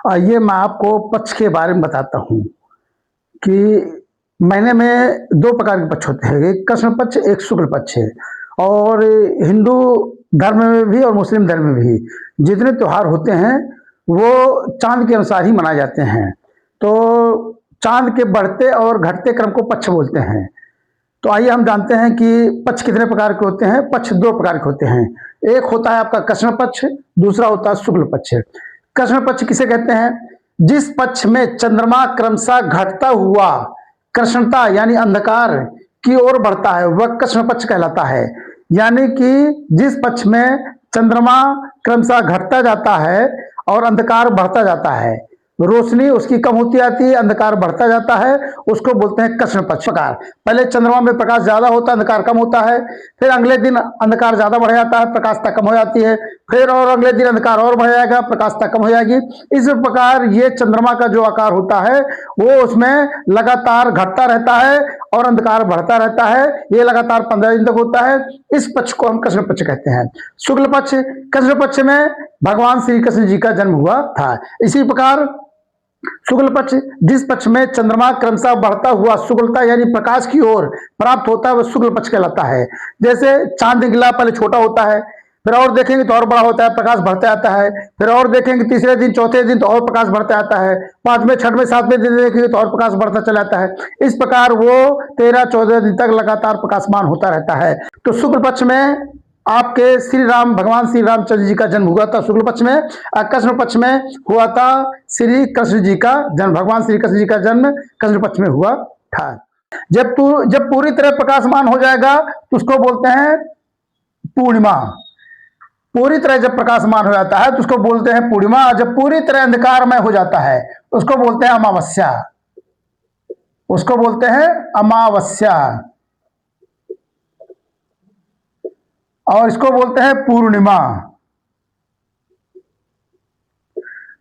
आइए मैं आपको पक्ष के बारे में बताता हूँ कि महीने में दो प्रकार के पक्ष होते हैं, एक कृष्ण पक्ष, एक शुक्ल पक्ष है। और हिंदू धर्म में भी और मुस्लिम धर्म में भी जितने त्योहार होते हैं वो चांद के अनुसार ही मनाए जाते हैं। तो चांद के बढ़ते और घटते क्रम को पक्ष बोलते हैं। तो आइए हम जानते हैं कि पक्ष कितने प्रकार के होते हैं। पक्ष दो प्रकार के होते हैं, एक होता है आपका कृष्ण पक्ष, दूसरा होता है शुक्ल पक्ष। कृष्ण पक्ष किसे कहते हैं? जिस पक्ष में चंद्रमा क्रमशः घटता हुआ कृष्णता यानी अंधकार की ओर बढ़ता है वह कृष्ण पक्ष कहलाता है। यानी कि जिस पक्ष में चंद्रमा क्रमशः घटता जाता है और अंधकार बढ़ता जाता है, रोशनी उसकी कम होती जाती है, अंधकार बढ़ता जाता है, उसको बोलते हैं कृष्ण पक्ष। प्रकार पहले चंद्रमा में प्रकाश ज्यादा होता है, अंधकार कम होता है, फिर अगले दिन अंधकार ज्यादा बढ़ जाता है, प्रकाशता कम हो जाती है, फिर और अगले दिन अंधकार और बढ़ जाएगा, प्रकाशता कम हो जाएगी। इस प्रकार ये चंद्रमा का जो आकार होता है वो उसमें लगातार घटता रहता है और अंधकार बढ़ता रहता है। ये लगातार 15 दिन तक होता है। इस पक्ष को हम कृष्ण पक्ष कहते हैं। शुक्ल पक्ष, कृष्ण पक्ष में भगवान श्री कृष्ण जी का जन्म हुआ था। इसी प्रकार शुक्ल पक्ष, जिस पक्ष में चंद्रमा क्रमशः बढ़ता हुआ शुक्लता यानी प्रकाश की ओर प्राप्त होता है वह शुक्ल पक्ष कहलाता है। जैसे चांद निकला, पहले छोटा होता है, फिर और देखेंगे तो और बड़ा होता है, प्रकाश बढ़ता आता है, फिर और देखेंगे तीसरे दिन चौथे दिन तो और प्रकाश बढ़ता आता है, पांचवें छठवें सातवें दिन देखेंगे तो और प्रकाश बढ़ता चला जाता है। इस प्रकार वो 13-14 दिन तक लगातार प्रकाशमान होता रहता है। तो शुक्ल पक्ष में आपके श्री राम, भगवान श्री रामचंद्र जी का जन्म हुआ था शुक्ल पक्ष में। कृष्ण पक्ष में हुआ था श्री कृष्ण जी का जन्म, भगवान श्री कृष्ण जी का जन्म कृष्ण पक्ष में हुआ था। जब पूरी तरह प्रकाशमान हो जाएगा तो उसको बोलते हैं पूर्णिमा। पूरी तरह जब प्रकाशमान हो जाता है तो उसको बोलते हैं पूर्णिमा। जब पूरी तरह अंधकारमय हो जाता है तो उसको बोलते हैं अमावस्या, उसको बोलते हैं अमावस्या, और इसको बोलते हैं पूर्णिमा।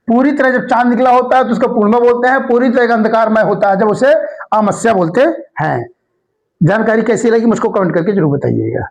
पूरी तरह जब चांद निकला होता है तो उसको पूर्णिमा बोलते हैं, पूरी तरह अंधकारमय होता है जब उसे अमावस्या बोलते हैं। जानकारी कैसी लगी मुझको कमेंट करके जरूर बताइएगा।